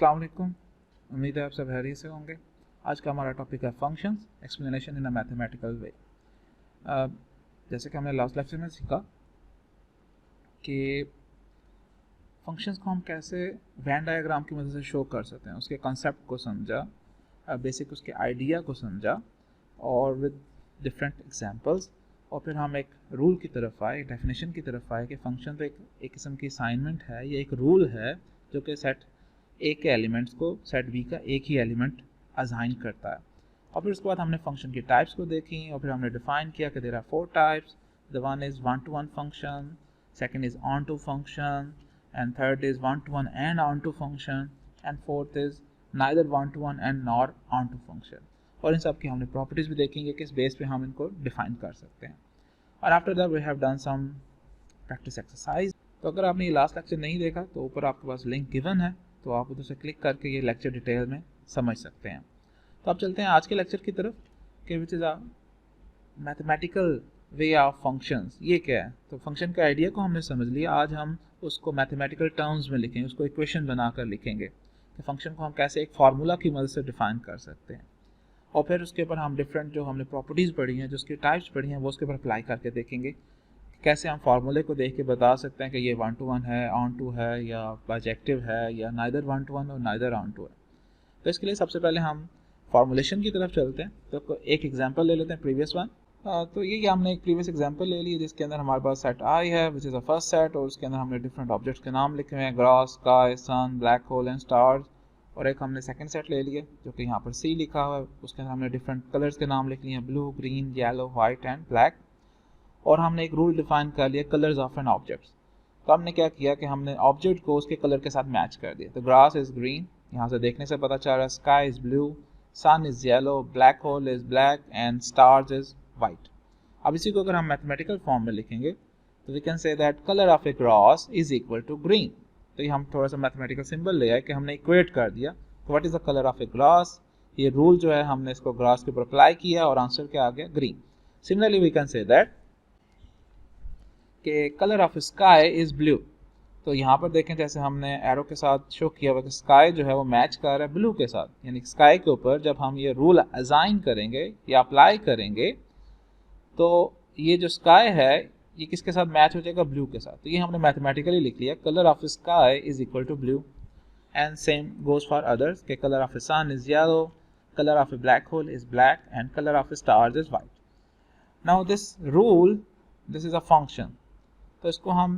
अस्सलाम वालेकुम। उम्मीद है आप सब खैरियत से होंगे। आज का हमारा टॉपिक है functions explanation in a mathematical way. जैसे कि हमने लास्ट लेक्चर में सीखा कि फंक्शंस को हम कैसे वेन डायग्राम की मदद से शो कर सकते हैं, उसके कॉन्सेप्ट को समझा, बेसिक उसके आइडिया को समझा और विद डिफरेंट एग्जांपल्स, और फिर हम एक रूल की तरफ आए, एक डेफिनेशन की तरफ आए कि फंक्शन तो एक किस्म की असाइनमेंट है, ये एक रूल है जो कि सेट ए के एलिमेंट्स को सेट बी का एक ही एलिमेंट असाइन करता है। और फिर उसके बाद हमने फंक्शन की टाइप्स को देखी और फिर हमने डिफाइन किया कि there are 4 types. The one is one to one function, second is onto function, and third is one to one and onto function, and fourth is neither one to one and nor onto function. और इन सब की हमने properties भी देखेंगे किस base पे हम इनको डिफाइन कर सकते हैं। और after that we have done some practice exercise. तो अगर आपने ये लास्ट लेक्चर नहीं देखा तो ऊपर आपके पास लिंक गिवन है, तो आप उधर से क्लिक करके ये लेक्चर डिटेल में समझ सकते हैं। तो अब चलते हैं आज के लेक्चर की तरफ कि which is a mathematical way of functions. ये क्या है? तो फंक्शन का आइडिया को हमने समझ लिया। आज हम उसको मैथमेटिकल टर्म्स में लिखेंगे, उसको इक्वेशन बनाकर लिखेंगे कि फंक्शन को हम कैसे एक फार्मूला की मदद से डिफाइन कर सकते हैं। और फिर उसके ऊपर हम डिफरेंट जो हमने प्रॉपर्टीज़ पढ़ी हैं, जो उसकी टाइप्स पढ़ी हैं, वो उसके ऊपर अप्लाई करके देखेंगे कैसे हम फार्मूले को देख के बता सकते हैं कि ये वन टू वन है, ऑन टू है, या बाइजेक्टिव है, या नाइदर वन टू वन और नाइदर ऑन टू है। तो इसके लिए सबसे पहले हम फार्मूलेशन की तरफ चलते हैं। तो एक एग्जांपल ले लेते हैं, प्रीवियस वन। तो ये हमने एक प्रीवियस एग्जांपल ले ली जिसके अंदर हमारे पास सेट आई है which is a first set, और उसके अंदर हमने डिफरेंट ऑब्जेक्ट्स के नाम लिखे हुए हैं, grass, sky, sun, black hole and stars. और एक हमने सेकंड सेट ले लिया जो कि यहाँ पर सी लिखा हुआ है, उसके अंदर हमने डिफरेंट कलर्स के नाम लिख लिए हैं, blue, green, yellow, white and black. और हमने एक रूल डिफाइन कर लिया, कलर्स ऑफ एन ऑब्जेक्ट। तो हमने क्या किया कि हमने ऑब्जेक्ट को उसके कलर के साथ मैच कर दिया। तो ग्रास इज ग्रीन, यहाँ से देखने से पता चल रहा है, sky is blue, sun is yellow, black hole is black and stars is white. अब इसी को अगर हम मैथमेटिकल फॉर्म में लिखेंगे तो we can say that colour of a grass is equal to green. तो ये हम थोड़ा सा मैथमेटिकल सिंबल ले आए कि हमने इक्वेट कर दिया। तो what is the colour of a grass, ये रूल जो है हमने इसको ग्रास के ऊपर अप्लाई किया और आंसर क्या आ गया, green. Similarly we can say that कि colour of sky is blue. तो यहाँ पर देखें जैसे हमने एरो के साथ शो किया हुआ कि स्काई जो है वो मैच कर रहा है ब्लू के साथ, यानी स्काई के ऊपर जब हम ये रूल असाइन करेंगे या अप्लाई करेंगे तो ये जो स्काई है ये किसके साथ मैच हो जाएगा, ब्लू के साथ। तो ये हमने मैथमेटिकली लिख लिया, colour of sky is equal to blue. And same goes for others के colour of sun is yellow, colour of black hole is black and colour of stars is white. Now this rule, this is a function. तो इसको हम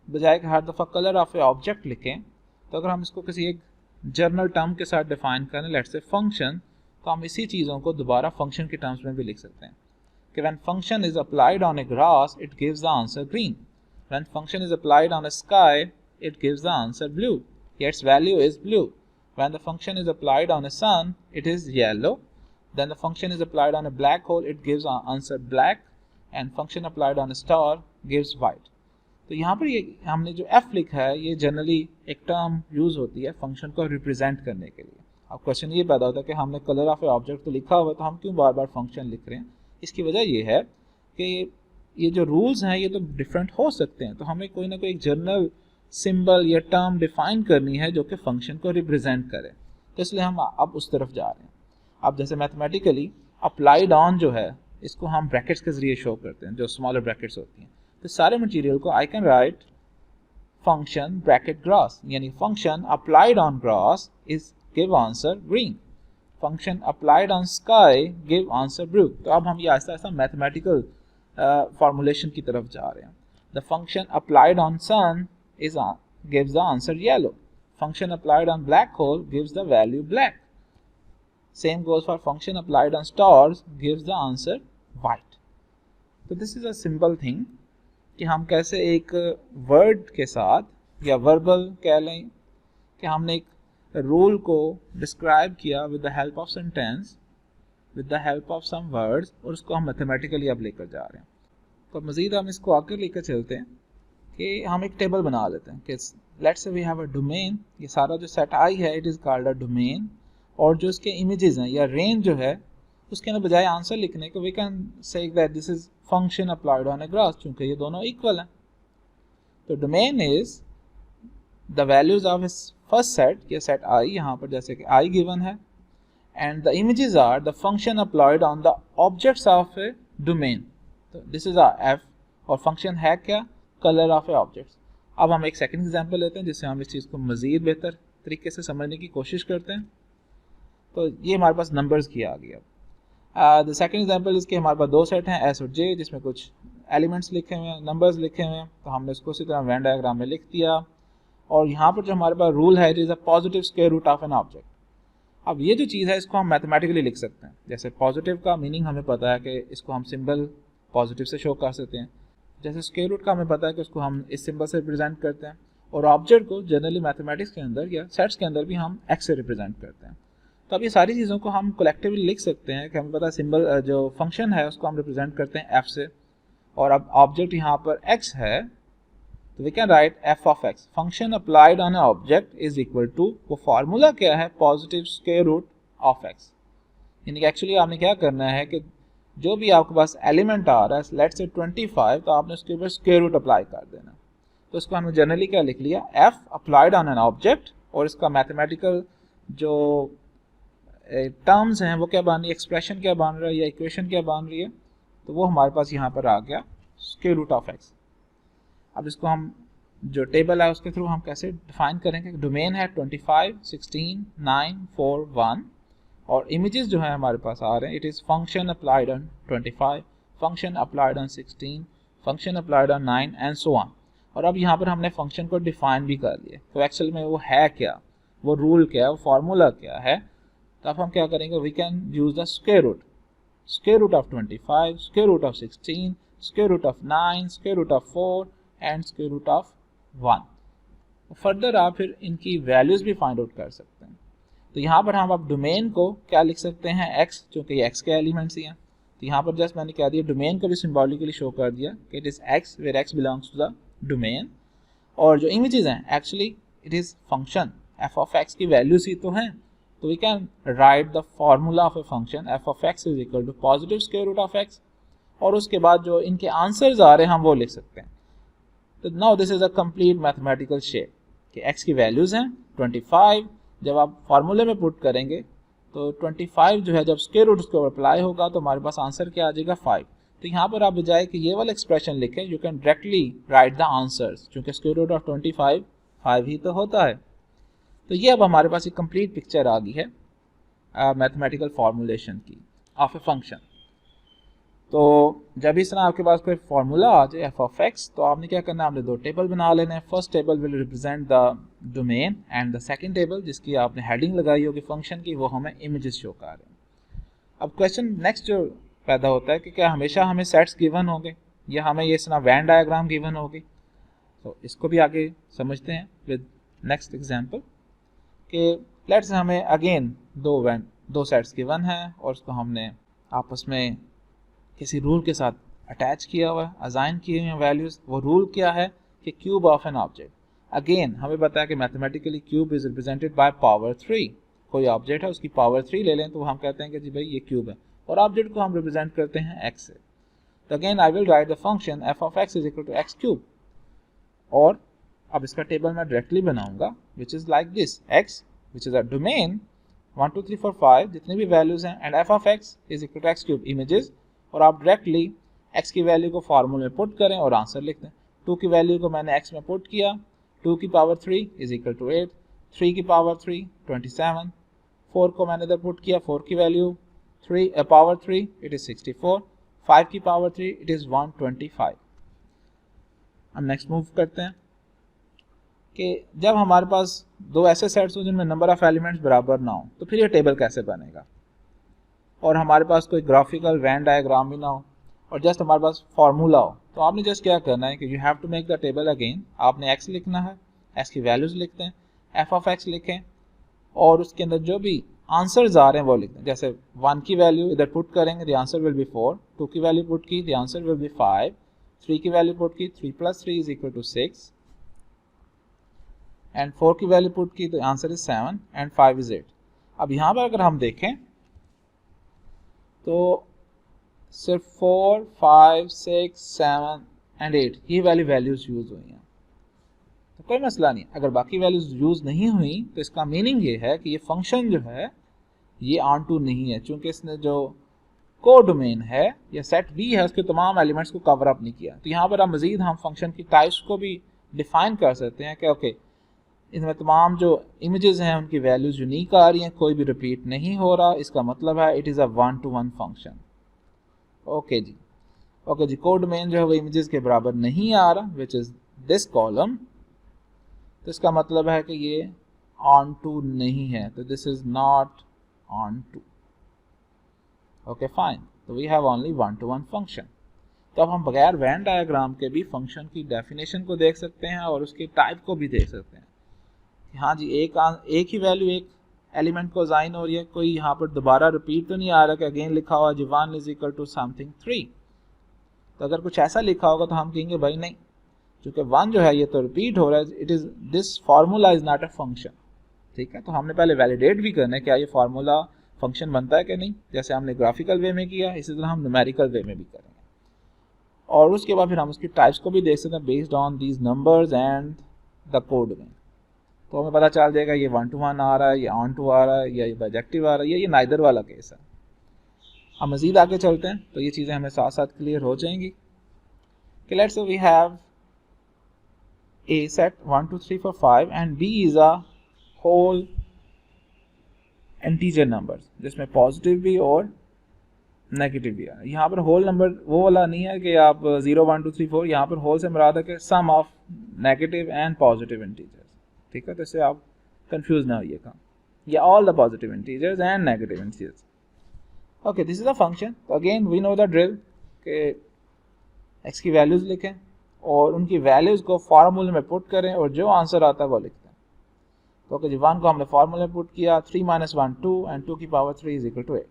बजाय कि हर दफ़ा colour of A object लिखें, तो अगर हम इसको किसी एक जर्नल टर्म के साथ डिफाइन करें, लेट्स से फंक्शन, तो हम इसी चीज़ों को दोबारा फंक्शन के टर्म्स में भी लिख सकते हैं कि when function is applied on a grass it gives the answer green, when function is applied on a sky it gives the answer blue, its value is blue. When the function is applied on a sun it is yellow, then the function is applied on a black hole it gives answer black, and function applied on a star gives white. तो यहाँ पर ये हमने जो F लिखा है ये generally एक टर्म यूज होती है फंक्शन को रिप्रेजेंट करने के लिए। अब क्वेश्चन ये पैदा होता है कि हमने कलर ऑफ ए ऑब्जेक्ट तो लिखा हुआ है तो हम क्यों बार बार फंक्शन लिख रहे हैं। इसकी वजह ये है कि ये जो रूल्स हैं ये तो डिफरेंट हो सकते हैं, तो हमें कोई ना कोई एक जनरल सिंबल या टर्म डिफाइन करनी है जो कि फंक्शन को रिप्रेजेंट करे। तो इसलिए हम अब उस तरफ जा रहे हैं। अब जैसे मैथमेटिकली अप्लाइड ऑन जो है इसको हम ब्रैकेट्स के जरिए शो करते हैं, जो स्मॉलर ब्रैकेट्स होती हैं। तो सारे मटेरियल को I can write function bracket grass, यानी function applied on grass is give answer green, function applied on sky give answer blue. तो अब हम ये आहिस्ता आहिस्ता मैथमेटिकल फॉर्मुलेशन की तरफ जा रहे हैं। The function applied on sun is gives the answer yellow, function applied on black hole gives the value black, same goes for function applied on stars gives the answer white. तो this is a simple thing कि हम कैसे एक word के साथ या verbal कह लें कि हमने एक रूल को डिस्क्राइब किया with the help of sentence, with the help of some words, और उसको हम मैथमेटिकली अब लेकर जा रहे हैं। तो मज़ीद हम इसको आगे लेकर चलते हैं कि हम एक टेबल बना लेते हैं कि let's say we have a domain. ये सारा जो सेट आई है it is called a domain, और जो इसके इमेजेस हैं या रेंज जो है उसके अंदर बजाय आंसर लिखने के we can say that this is function applied on a grass, चूंकि ये दोनों इक्वल हैं। तो domain is the values of first set, ये सेट आई यहाँ पर जैसे कि आई गिवन है, and the images are the function applied on the objects of a domain. तो दिस इज एफ, और फंक्शन है क्या, कलर ऑफ ए ऑब्जेक्ट्स। अब हम एक सेकंड एग्जांपल लेते हैं जिससे हम इस चीज़ को मज़ीद बेहतर तरीके से समझने की कोशिश करते हैं। तो ये हमारे पास नंबर्स की आ गया। द सेकंड एग्जांपल इसके हमारे पास दो सेट हैं एस और जे, जिसमें कुछ एलिमेंट्स लिखे हुए हैं, नंबर्स लिखे हुए हैं। तो हमने इसको उसी तरह वेन डायग्राम में लिख दिया, और यहाँ पर जो हमारे पास रूल है, it is a positive square root of an object. अब ये जो चीज़ है इसको हम मैथमेटिकली लिख सकते हैं। जैसे पॉजिटिव का मीनिंग हमें पता है कि इसको हम सिंबल पॉजिटिव से शो कर सकते हैं, जैसे स्क्वायर रूट का हमें पता है कि उसको हम इस सिंबल से रिप्रेजेंट करते हैं, और ऑब्जेक्ट को जनरली मैथमेटिक्स के अंदर या सेट्स के अंदर भी हम एक्स से रिप्रेजेंट करते हैं। तो अब ये सारी चीज़ों को हम कलेक्टिवली लिख सकते हैं कि हमें पता है सिंबल जो फंक्शन है उसको हम रिप्रेजेंट करते हैं एफ से, और अब ऑब्जेक्ट यहाँ पर एक्स है, तो we can write F of X function applied on a object is equal to, वो फार्मूला क्या है, positive square root of X. यानी कि एक्चुअली आपने क्या करना है कि जो भी आपके पास एलिमेंट आ रहा है, लेट्स से 25, तो आपने उसके ऊपर स्क्वायर रूट अप्लाई कर देना। तो इसको हमने जनरली क्या लिख लिया, F applied on an object, और इसका मैथमेटिकल जो टर्म्स हैं वो क्या बन रही है, एक्सप्रेशन क्या बन रहा है या इक्वेशन क्या बन रही है, तो वो हमारे पास यहाँ पर आ गया स्क्वायर रूट ऑफ एक्स। अब इसको हम जो टेबल है उसके थ्रू हम कैसे डिफाइन करेंगे, डोमेन है 25, 16, 9, 4, 1, और इमेजेस जो है हमारे पास आ रहे हैं, it is function applied on 25, function applied on 16, function applied on 9 and so on. और अब यहाँ पर हमने फंक्शन को डिफाइन भी कर लिया, तो एक्चुअल में वो है क्या, वो रूल क्या है, वो फार्मूला क्या है। तो अब हम क्या करेंगे, we can use the square root of 25, square root of 16, square root of 9, square root of 4 and square root of 1। Further आप फिर इनकी वैल्यूज भी फाइंड आउट कर सकते हैं। तो यहाँ पर हम अब डोमेन को क्या लिख सकते हैं, एक्स, क्योंकि एक्स के एलिमेंट्स ही हैं। तो यहाँ पर जस्ट मैंने क्या दिया, डोमेन को भी सिंबॉलिकली शो कर दिया कि it is X where X belongs to the domain, और जो इमेजेस हैं actually it is function F of X की वैल्यूज ही तो हैं। तो we can write the formula of a function F of X is equal to positive square root of X, और उसके बाद जो इनके आंसर्स आ रहे हैं हम वो लिख सकते हैं। तो now this is a complete mathematical shape कि x की वैल्यूज हैं 25, जब आप फार्मूले में पुट करेंगे तो 25 जो है जब स्क्वायर रूट उसके ऊपर अप्लाई होगा तो हमारे पास आंसर क्या आ जाएगा 5। तो यहाँ पर आप बजाय कि ये वाला एक्सप्रेशन लिखें, you can directly right the answers, क्योंकि स्क्वायर रूट ऑफ 25 5 ही तो होता है। तो ये अब हमारे पास एक कंप्लीट पिक्चर आ गई है मैथमेटिकल फॉर्मूलेशन की ऑफ ए फंक्शन। तो जब इस तरह आपके पास कोई फार्मूला आ जाए एफ ऑफ एक्स, तो आपने क्या करना है, आपने दो टेबल बना लेने हैं। First table will represent the domain, and the second table जिसकी आपने हेडिंग लगाई होगी फंक्शन की, वो हमें इमेजेस शो कर रहे हैं। अब क्वेश्चन नेक्स्ट जो पैदा होता है कि क्या हमेशा हमें सेट्स गिवन होंगे या हमें ये इस तरह वैन डायग्राम गिवन होगी। तो इसको भी आगे समझते हैं विद नेक्स्ट एग्जांपल कि लेट्स हमें अगेन दो सेट्स गिवन है और उसको हमने आपस में किसी रूल के साथ अटैच किया हुआ है, असाइन किए हुए हैं वैल्यूज। वो रूल क्या है कि cube of an object, again हमें बताया कि mathematically cube is represented by power 3। कोई ऑब्जेक्ट है उसकी पावर 3 ले लें तो हम कहते हैं कि जी भाई ये क्यूब है, और ऑब्जेक्ट को हम रिप्रेजेंट करते हैं एक्स से। तो again I will write the function F of X is equal to X cube, और अब इसका टेबल मैं डायरेक्टली बनाऊंगा which is like this, X which is a domain 1 2 3 4 5 जितने भी वैल्यूज हैं, and F of X is equal to X cube images, और आप डायरेक्टली x की वैल्यू को फार्मूले में पुट करें और आंसर लिख दें। 2 की वैल्यू को मैंने x में पुट किया, 2 की पावर 3 इज इक्वल टू 8, 3 की पावर 3 27, 4 को मैंने इधर पुट किया, 4 की वैल्यू पावर 3 इट इज 64, 5 की पावर 3 इट इज 125। हम नेक्स्ट मूव करते हैं कि जब हमारे पास दो ऐसे सेट्स हो जिनमें नंबर ऑफ एलिमेंट्स बराबर ना हो, तो फिर ये टेबल कैसे बनेगा, और हमारे पास कोई ग्राफिकल वैन डायग्राम भी ना हो और जस्ट हमारे पास फार्मूला हो। तो आपने जस्ट क्या करना है कि you have to make the table again. आपने x लिखना है, x की वैल्यूज लिखते हैं, f ऑफ x लिखें, और उसके अंदर जो भी आंसर्स आ रहे हैं वो लिखते हैं। जैसे 1 की वैल्यू इधर पुट करेंगे, द आंसर विल बी 4, 2 की वैल्यू पुट की, द आंसर विल बी 5, 3 की वैल्यू पुट की, 3 + 3 इज इक्वल टू 6, एंड 4 की वैल्यू पुट की, the answer is 7 and 5 is 8। अब यहाँ पर अगर हम देखें तो सिर्फ 4 5 6 7 एंड 8 ये वाली वैल्यूज यूज हुई हैं। तो कोई मसला नहीं। अगर बाकी वैल्यूज यूज़ नहीं हुई तो इसका मीनिंग ये है कि ये फंक्शन जो है ये ऑन टू नहीं है, चूंकि इसने जो कोडोमेन है या सेट वी है उसके तमाम एलिमेंट्स को कवर अप नहीं किया। तो यहाँ पर मजीद हम फंक्शन की टाइप्स को भी डिफाइन कर सकते हैं कि ओके इसमें तमाम जो इमेजेस हैं उनकी वैल्यूज यूनिक आ रही हैं, कोई भी रिपीट नहीं हो रहा, इसका मतलब है it is a one to one function. Okay जी, कोडोमेन जो है वो इमेजेस के बराबर नहीं आ रहा विच इज़ दिस कॉलम, तो इसका मतलब है कि ये ऑन टू नहीं है, तो this is not onto. Okay fine, तो we have only one to one function. तो अब हम बगैर वेन डायग्राम के भी फंक्शन की डेफिनेशन को देख सकते हैं और उसकी टाइप को भी देख सकते हैं। हाँ जी, एक ही वैल्यू एक एलिमेंट को असाइन हो रही है, कोई यहाँ पर दोबारा रिपीट तो नहीं आ रहा कि अगेन लिखा हुआ जी 1 इज इक्वल टू समथिंग 3। तो अगर कुछ ऐसा लिखा होगा तो हम कहेंगे भाई नहीं, क्योंकि 1 जो है ये तो रिपीट हो रहा है, it is this formula is not a function. ठीक है, तो हमने पहले वैलिडेट भी करना है क्या ये फार्मूला फंक्शन बनता है कि नहीं, जैसे हमने ग्राफिकल वे में किया इसी तरह हम न्यूमेरिकल वे में भी करेंगे। और उसके बाद फिर हम उसकी टाइप्स को भी देख सकते हैं based on these numbers and the code में। तो हमें पता चल जाएगा ये 1 to 1 आ रहा है, ये ऑन टू आ रहा है, या ये बाइजेक्टिव आ रहा है, या ये नाइदर वाला केस है। हम मजीद आगे चलते हैं तो ये चीज़ें हमें साथ साथ क्लियर हो जाएंगी कि let's say we have A set 1 2 3 4 5 and B is a whole integer numbers जिसमें पॉजिटिव भी और नेगेटिव भी है। यहाँ पर होल नंबर वो वाला नहीं है कि आप 0 1 2 3 4, यहाँ पर होल से मुराद है कि sum of negative and positive integers. ठीक है, तो इससे आप कंफ्यूज ना होइएगा, या all the positive integers and negative integers. Okay, this is a function. तो again we know the drill के एक्स की वैल्यूज लिखें और उनकी वैल्यूज को फार्मूले में पुट करें और जो आंसर आता है वो लिखते हैं। तो ओके जी, 1 को हमने फार्मूले में पुट किया, 3 - 1 2 एंड 2 की पावर 3 इज इक्वल टू 8।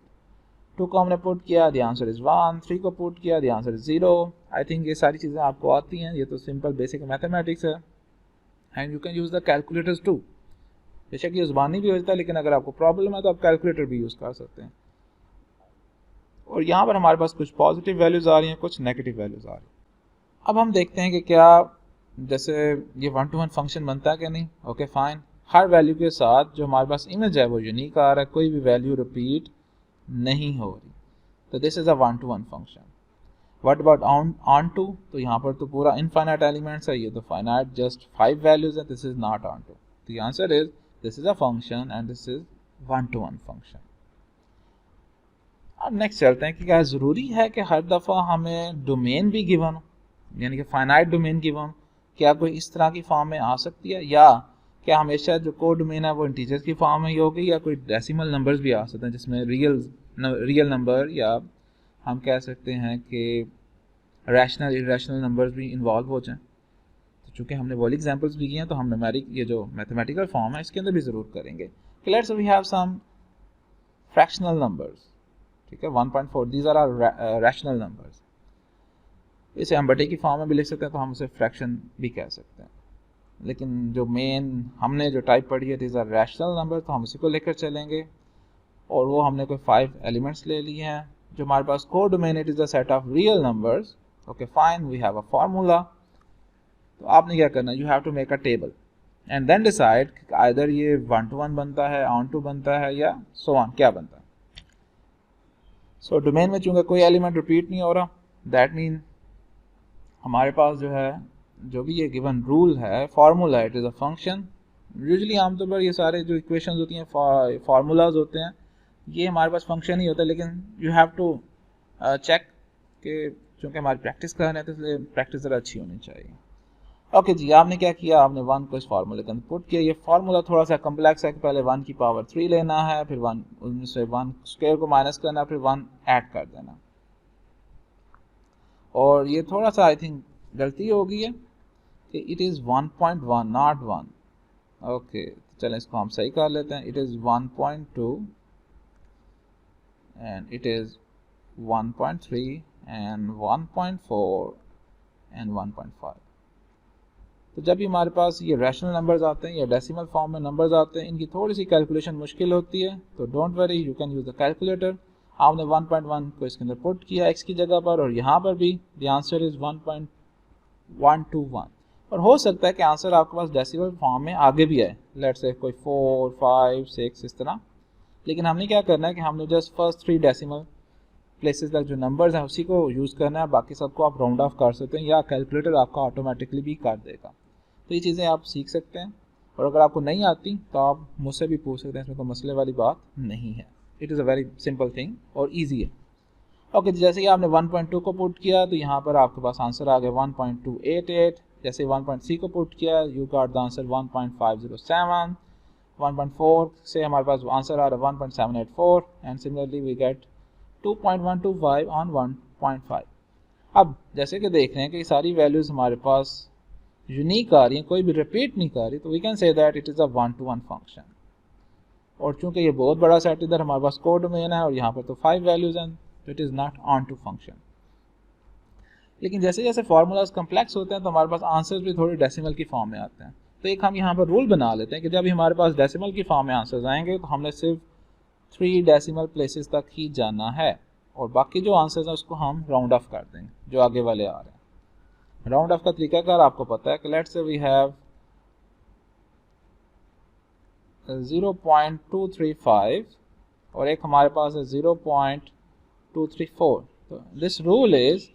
2 को हमने पुट किया, द आंसर इज 1। 3 को पुट किया, the answer is 0। I think ये सारी चीज़ें आपको आती हैं, ये तो सिंपल बेसिक मैथमेटिक्स है and you can use the calculators too. बेशक ये ज़ुबानी भी हो जाता है, लेकिन अगर आपको प्रॉब्लम है तो आप कैलकुलेटर भी यूज़ कर सकते हैं। और यहाँ पर हमारे पास कुछ पॉजिटिव वैल्यूज़ आ रही हैं, कुछ नेगेटिव वैल्यूज़ आ रही हैं। अब हम देखते हैं कि क्या जैसे ये 1 to 1 फंक्शन बनता है कि नहीं। ओके फाइन, हर वैल्यू के साथ जो हमारे पास इमेज है वो यूनिक आ रहा है, कोई भी वैल्यू रिपीट नहीं हो रही, तो this is a 1 to 1 function. What about onto, तो यहाँ पर तो पूरा इनफाइनाइट एलिमेंट्स है, ये तो फाइनाइट जस्ट 5 वैल्यूज है, this is not onto. The answer is this is a function and this is 1 to 1 function. अब नेक्स्ट चलते हैं कि क्या ज़रूरी है कि हर दफ़ा हमें डोमेन भी गिवन हो, यानी कि फाइनाइट डोमेन गिवन, क्या कोई इस तरह की फॉर्म में आ सकती है, या क्या हमेशा जो कोड डोमेन है वो इंटीजर्स की फॉर्म में ही होगी, या कोई डेसिमल नंबर्स भी आ सकते हैं जिसमें रियल नंबर, या हम कह सकते हैं कि रैशनल इरेशनल नंबर्स भी इन्वॉल्व हो जाएं। तो चूँकि हमने वो एग्जांपल्स भी किए हैं तो हम न्यूमेरिक ये जो मैथमेटिकल फॉर्म है इसके अंदर भी ज़रूर करेंगे कि let's we have some fractional numbers. ठीक है, 1.4 दीज आर रैशनल नंबर्स। इसे हम बटे की फॉर्म में भी लिख सकते हैं, तो हम उसे फ्रैक्शन भी कह सकते हैं, लेकिन जो मेन हमने जो टाइप पढ़ी है दीज आर रैशनल नंबर, तो हम उसी को लेकर चलेंगे। और वो हमने कोई 5 एलिमेंट्स ले लिए हैं जो हमारे पास codomain it is the set of real numbers. Okay fine, we have a formula. तो आपने क्या करना है, you have to make a table and then decide either ये 1 to 1 बनता है, ऑन टू बनता है, या सो ऑन क्या बनता है। सो डोमेन में चूंकि कोई एलिमेंट रिपीट नहीं हो रहा, दैट मीन हमारे पास जो है जो भी ये गिवन रूल है, formula, it is a function. Usually आमतौर पर ये सारे जो इक्वेशंस होती हैं, फार्मूलाज होते हैं, ये हमारे पास फंक्शन ही होता है, लेकिन यू हैव टू चेक कि चूँकि हमारी प्रैक्टिस कर रहे हैं तो इसलिए प्रैक्टिस ज़रा अच्छी होनी चाहिए। ओके जी, आपने क्या किया, आपने 1 को इस फार्मूले के अंदर पुट किया। ये फार्मूला थोड़ा सा कम्प्लेक्स है कि पहले 1 की पावर 3 लेना है, फिर 1 उनमें से 1 स्क्वायर को माइनस करना, फिर 1 ऐड कर देना। और ये थोड़ा सा आई थिंक गलती हो गई है कि इट इज़ 1.1 नॉट 1। ओके, चलें इसको हम सही कर लेते हैं। It is 1.2 and it is 1.3 and 1.4 and 1.5। तो जब भी हमारे पास ये रैशनल नंबर्स आते हैं या डेसिमल फॉर्म में नंबर्स आते हैं, इनकी थोड़ी सी कैलकुलेशन मुश्किल होती है, तो don't worry, you can use the calculator. आपने 1.1 को इसके अंदर पुट किया x की जगह पर, और यहाँ पर भी द आंसर इज़ 1.121। और हो सकता है कि आंसर आपके पास डेसिमल फॉर्म में आगे भी आए, लेट्स से कोई 4, 5, 6 इस तरह। लेकिन हमने क्या करना है कि हमने जस्ट फर्स्ट 3 डेसिमल प्लेसेस तक जो नंबर्स हैं उसी को यूज़ करना है, बाकी सबको आप राउंड ऑफ कर सकते हैं या कैलकुलेटर आपका ऑटोमेटिकली भी कर देगा। तो ये चीज़ें आप सीख सकते हैं, और अगर आपको नहीं आती तो आप मुझसे भी पूछ सकते हैं, इसमें कोई मसले वाली बात नहीं है। It is a very simple thing और ईजी है। ओके, जैसे कि आपने 1.2 को पुट किया तो यहाँ पर आपके पास आंसर आ गया 1.288। जैसे 1.3 को पुट किया यू गॉट द आंसर 1.507। 1.4 से हमारे पास आंसर आ रहा है 1.784 and similarly we get 2.125 on 1.5। अब जैसे कि देख रहे हैं कि ये सारी वैल्यूज़ हमारे पास यूनिक आ रही हैं, कोई भी रिपीट नहीं कर रही, तो we can say that it is a 1-to-1 function. और चूंकि ये बहुत बड़ा सेट इधर हमारे पास कोडोमेन है और यहाँ पर तो 5 वैल्यूज़ हैं, तो it is not onto function. लेकिन जैसे जैसे फार्मूलाज कम्प्लेक्स होते हैं तो हमारे पास आंसर्स भी थोड़ी डेसिमल की फॉर्म में आते हैं। तो एक हम यहाँ पर रूल बना लेते हैं कि जब भी हमारे पास डेसिमल की फॉर्म में आंसर्स आएंगे तो हमने सिर्फ 3 डेसिमल प्लेसेस तक ही जाना है, और बाकी जो आंसर्स हैं उसको हम राउंड ऑफ कर देंगे जो आगे वाले आ रहे हैं। राउंड ऑफ का तरीकाकार आपको पता है कि लेट्स से वी हैव 0.235 और एक हमारे पास है 0.234। तो दिस रूल इज़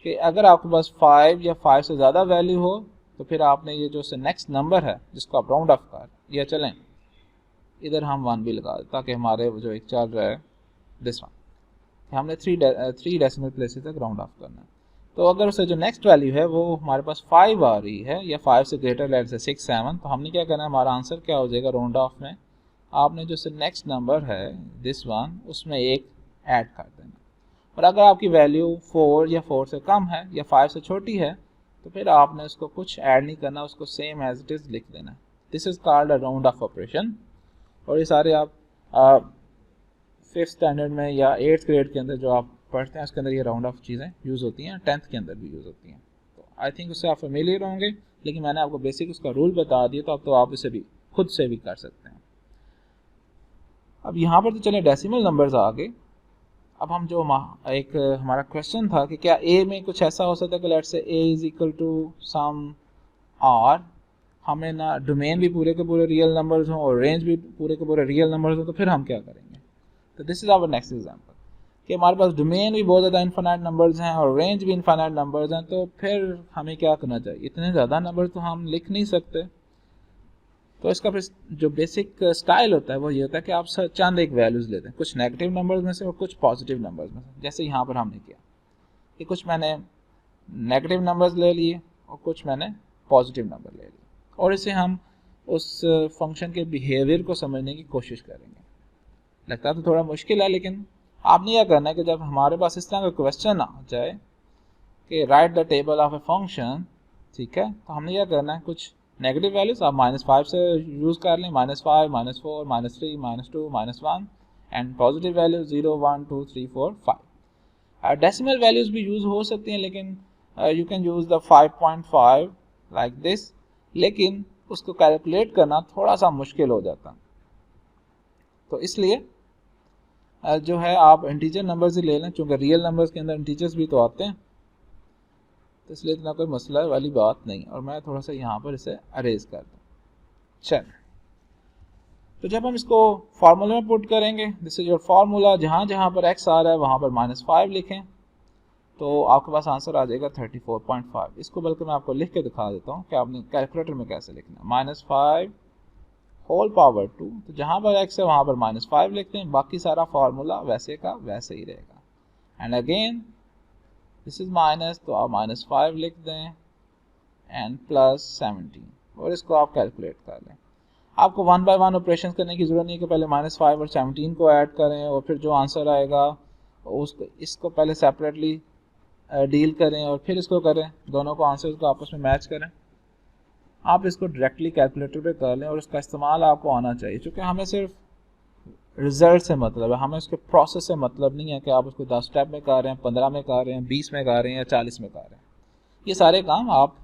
कि अगर आपके पास 5 या 5 से ज़्यादा वैल्यू हो तो फिर आपने ये जो नेक्स्ट नंबर है जिसको आप राउंड ऑफ कर या चलें इधर हम 1 भी लगा दें ताकि हमारे जो एक चल रहा है दिस वन, हमने 3 डेसिमल प्लेसेस तक राउंड ऑफ करना है। तो अगर उससे जो नेक्स्ट वैल्यू है वो हमारे पास 5 आ रही है या 5 से ग्रेटर लेट से 6, 7, तो हमने क्या करना है, हमारा आंसर क्या हो जाएगा राउंड ऑफ में, आपने जो नेक्स्ट नंबर है दिस वन उसमें 1 ऐड कर देना। और अगर आपकी वैल्यू 4 या 4 से कम है या 5 से छोटी है तो फिर आपने उसको कुछ ऐड नहीं करना, उसको सेम एज इट इज़ लिख देना। This is called a round of operation. और ये सारे आप 5th स्टैंडर्ड में या 8th ग्रेड के अंदर जो आप पढ़ते हैं उसके अंदर ये राउंड ऑफ चीज़ें यूज़ होती हैं, 10th के अंदर भी यूज़ होती हैं। तो आई थिंक उससे आप फेमिलियर होंगे, लेकिन मैंने आपको बेसिक उसका रूल बता दिया, तो अब तो आप इसे भी खुद से भी कर सकते हैं। अब यहाँ पर तो चले डेसिमल नंबर्स आ गए। अब हम जो एक हमारा क्वेश्चन था कि क्या ए में कुछ ऐसा हो सकता है कि let's say A is equal to some R, हमें ना डोमेन भी पूरे के पूरे रियल नंबर्स हों और रेंज भी पूरे के पूरे रियल नंबर्स हों, तो फिर हम क्या करेंगे। तो this is our next example कि हमारे पास डोमेन भी बहुत ज़्यादा इनफाइनाइट नंबर्स हैं और रेंज भी इनफाइनाइट नंबर्स हैं, तो फिर हमें क्या करना चाहिए। इतने ज़्यादा नंबर तो हम लिख नहीं सकते, तो इसका फिर जो बेसिक स्टाइल होता है वो ये होता है कि आप चंद एक वैल्यूज़ लेते हैं, कुछ नेगेटिव नंबर्स में से और कुछ पॉजिटिव नंबर्स में से। जैसे यहाँ पर हमने किया कि कुछ मैंने नेगेटिव नंबर्स ले लिए और कुछ मैंने पॉजिटिव नंबर ले लिए, और इसे हम उस फंक्शन के बिहेवियर को समझने की कोशिश करेंगे। लगता तो थोड़ा मुश्किल है, लेकिन आपने यह करना है कि जब हमारे पास इस तरह का क्वेश्चन आ जाए कि right the table of a function, ठीक है, तो हमने यह करना है कुछ नेगेटिव वैल्यूज आप -5 से यूज़ कर लें, -5, -4, -3, -2, -1, and positive value 0, 1, 2, 3, 4, 5। Decimal values भी यूज़ हो सकती हैं, लेकिन you can use the 5.5 like this, लेकिन उसको कैलकुलेट करना थोड़ा सा मुश्किल हो जाता। तो इसलिए जो है आप इंटीजर नंबर्स ही ले लें, चूँकि रियल नंबर्स के अंदर इंटीजर्स भी तो आते हैं, तो इसलिए इतना कोई मसला वाली बात नहीं। और मैं थोड़ा सा यहाँ पर इसे अरेज कर दूँ। चल, तो जब हम इसको फार्मूले में पुट करेंगे, दिस इज योर फार्मूला, जहाँ जहाँ पर x आ रहा है वहाँ पर -5 लिखें, तो आपके पास आंसर आ जाएगा 34.5। इसको बल्कि मैं आपको लिख के दिखा देता हूँ कि आपने कैलकुलेटर में कैसे लिखना है। -5 होल पावर 2, तो जहाँ पर x है वहाँ पर -5 लिखते हैं, बाकी सारा फार्मूला वैसे का वैसे ही रहेगा। And again this is minus, तो आप -5 लिख दें एंड +17, और इसको आप कैलकुलेट कर लें। आपको 1 बाय 1 ऑपरेशन करने की ज़रूरत नहीं कि पहले -5 और 17 को ऐड करें और फिर जो आंसर आएगा उसको इसको पहले सेपरेटली डील करें और फिर इसको करें, दोनों को आंसर्स को आपस में मैच करें। आप इसको डायरेक्टली कैलकुलेटर पे कर लें और उसका इस्तेमाल आपको आना चाहिए, क्योंकि हमें सिर्फ रिजल्ट से मतलब है, हमें उसके प्रोसेस से मतलब नहीं है कि आप उसको 10 स्टेप में कर रहे हैं, 15 में कर रहे हैं, 20 में कर रहे हैं या 40 में कर रहे हैं। ये सारे काम आप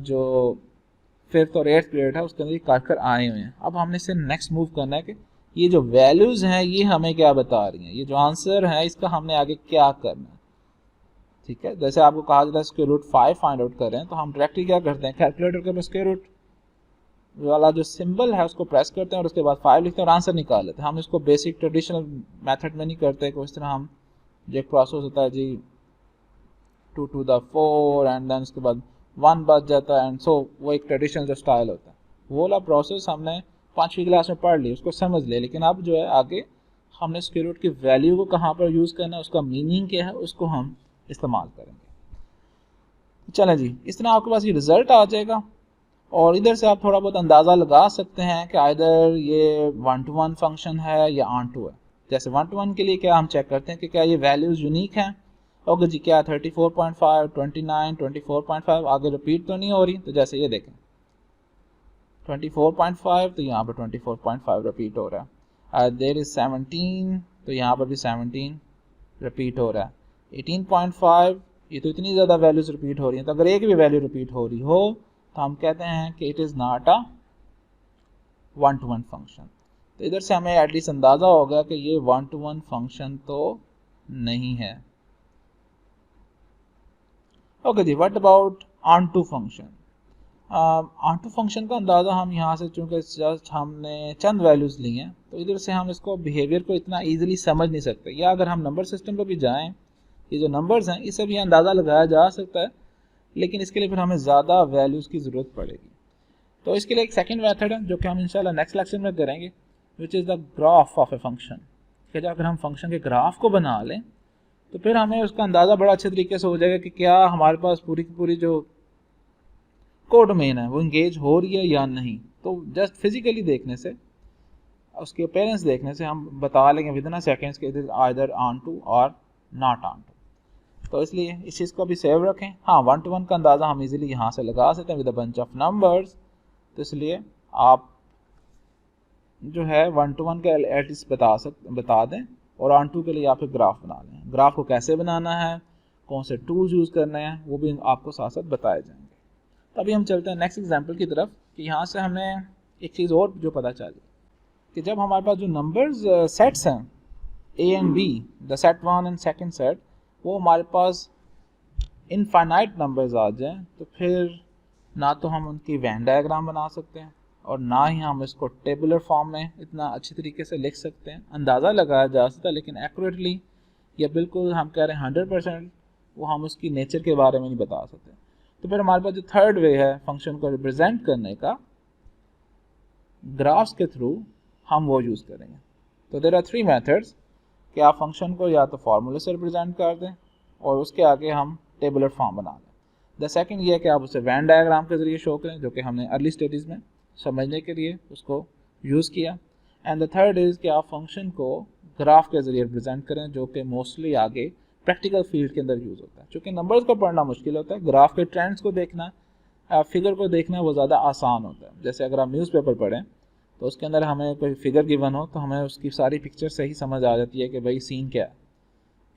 जो 5th और 8th ग्रेड है उसके अंदर कर कर आए हुए हैं। अब हमने इससे नेक्स्ट मूव करना है कि ये जो वैल्यूज़ हैं ये हमें क्या बता रही हैं, ये जो आंसर है इसका हमने आगे क्या करना है। ठीक है, जैसे आपको कहा जाता है स्क्वायर रूट 5 फाइंड आउट करें, तो हम डायरेक्टली क्या करते हैं, कैलकुलेटर के ऊपर स्क्वायर रूट वाला जो सिंबल है उसको प्रेस करते हैं और उसके बाद 5 लिखते हैं और आंसर निकाल लेते हैं। हम इसको बेसिक ट्रेडिशनल मेथड में नहीं करते, इस तरह हम जो एक प्रोसेस होता है जी 2 to the 4 एंड देन उसके बाद 1 बच जाता है एंड सो वो एक ट्रेडिशनल जो स्टाइल होता है, वो वाला प्रोसेस हमने 5वीं क्लास में पढ़ ली, उसको समझ ले। लेकिन अब जो है आगे हमने स्क्वायर रूट की वैल्यू को कहाँ पर यूज़ करना है, उसका मीनिंग क्या है, उसको हम इस्तेमाल करेंगे। चलें जी, इस तरह आपके पास ये रिजल्ट आ जाएगा और इधर से आप थोड़ा बहुत अंदाज़ा लगा सकते हैं कि आइदर ये 1 to 1 फंक्शन है या ऑन टू है। जैसे 1 to 1 के लिए क्या हम चेक करते हैं कि क्या ये वैल्यूज़ यूनिक हैं। ओके जी, क्या 34.5, 29, 24.5 आगे रिपीट तो नहीं हो रही, तो जैसे ये देखें 24.5 तो यहाँ पर 24.5 रिपीट हो रहा है। देयर इज 17 तो यहाँ पर भी 17 रिपीट हो रहा है। 18.5 ये तो इतनी ज़्यादा वैल्यूज रिपीट हो रही हैं, तो अगर एक भी वैल्यू रिपीट हो रही हो तो हम कहते हैं कि it is not a 1 to 1 function. तो इधर से हमें एटलीस्ट अंदाज़ा होगा कि ये 1 to 1 फंक्शन तो नहीं है। ओके जी, what about onto function. Onto function का अंदाज़ा हम यहाँ से चूँकि जस्ट हमने चंद वैल्यूज़ ली हैं, तो इधर से हम इसको बिहेवियर को इतना ईजिली समझ नहीं सकते। या अगर हम नंबर सिस्टम पर भी जाएँ, ये जो नंबर्स हैं इससे भी अंदाज़ा लगाया जा सकता है, लेकिन इसके लिए फिर हमें ज़्यादा वैल्यूज़ की ज़रूरत पड़ेगी। तो इसके लिए एक सेकंड मेथड है जो कि हम इंशाल्लाह नेक्स्ट लेक्चर में करेंगे, which is the graph of a function. कि अगर हम फंक्शन के ग्राफ को बना लें तो फिर हमें उसका अंदाज़ा बड़ा अच्छे तरीके से हो जाएगा कि क्या हमारे पास पूरी की पूरी जो कोडोमेन है वो इंगेज हो रही है या नहीं। तो जस्ट फिजिकली देखने से, उसके अपीयरेंस देखने से हम बता लेंगे विद इन अ सेकेंड्स कि it is either onto or not onto. तो इसलिए इस चीज़ को भी सेव रखें। हाँ, 1 to 1 का अंदाज़ा हम इजीली यहाँ से लगा सकते हैं with a bunch of numbers. तो इसलिए आप जो है 1 to 1 का एटलीस्ट बता दें और ऑन टू के लिए आप एक ग्राफ बना लें। ग्राफ को कैसे बनाना है, कौन से टूल्स यूज़ करने हैं, वो भी आपको साथ साथ बताए जाएंगे। तो अभी हम चलते हैं नेक्स्ट एग्जांपल की तरफ कि यहाँ से हमें एक चीज़ और जो पता चली कि जब हमारे पास जो नंबर्स सेट्स हैं A and B, the set 1 and second set, वो हमारे पास इनफाइनाइट नंबर्स आ जाएं, तो फिर ना तो हम उनकी वैन डायग्राम बना सकते हैं और ना ही हम इसको टेबुलर फॉर्म में इतना अच्छी तरीके से लिख सकते हैं। अंदाज़ा लगाया जा सकता है लेकिन एक्यूरेटली या बिल्कुल हम कह रहे हैं 100% वो हम उसकी नेचर के बारे में नहीं बता सकते। तो फिर हमारे पास जो थर्ड वे है फंक्शन को रिप्रेजेंट करने का, ग्राफ्स के थ्रू हम वो यूज़ करेंगे। तो देयर आर 3 मेथड्स कि आप फंक्शन को या तो फार्मूले से रिप्रेजेंट कर दें और उसके आगे हम टेबुलर फॉर्म बना लें। द सेकंड ये है कि आप उसे वैन डायग्राम के ज़रिए शो करें, जो कि हमने अर्ली स्टेजेस में समझने के लिए उसको यूज़ किया। एंड द थर्ड इज़ कि आप फंक्शन को ग्राफ के ज़रिए रिप्रेजेंट करें, जो कि मोस्टली आगे प्रैक्टिकल फील्ड के अंदर यूज़ होता है। चूँकि नंबर्स को पढ़ना मुश्किल होता है, ग्राफ के ट्रेंड्स को देखना, फिगर को देखना वो ज़्यादा आसान होता है। जैसे अगर आप न्यूज़पेपर पढ़ें तो उसके अंदर हमें कोई फिगर गिवन हो तो हमें उसकी सारी पिक्चर से ही समझ आ जाती है कि भाई सीन क्या है।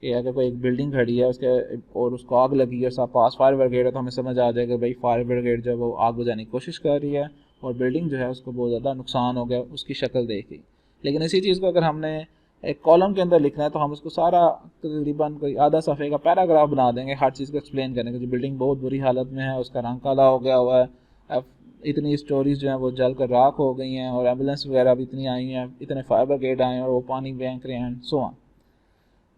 कि अगर कोई एक बिल्डिंग खड़ी है उसके और उसको आग लगी है और पास फायर ब्रिगेड है, तो हमें समझ आ जाएगा भाई फायर ब्रिगेड जो है वो आग बुझाने की कोशिश कर रही है और बिल्डिंग जो है उसको बहुत ज़्यादा नुकसान हो गया उसकी शक्ल देख के। लेकिन इसी चीज़ को अगर हमने एक कॉलम के अंदर लिखना है तो हम उसको सारा तकरीबन कोई आधा सफ़े का पैराग्राफ बना देंगे हर चीज़ को एक्सप्लेन करने के। जो बिल्डिंग बहुत बुरी हालत में है, उसका रंग काला हो गया हुआ है, इतनी स्टोरीज जो हैं वो जल कर राख हो गई हैं और एम्बुलेंस वगैरह भी इतनी आई हैं, इतने फायर ब्रिगेड आए हैं और वो पानी फेंक रहे हैं, सो ऑन।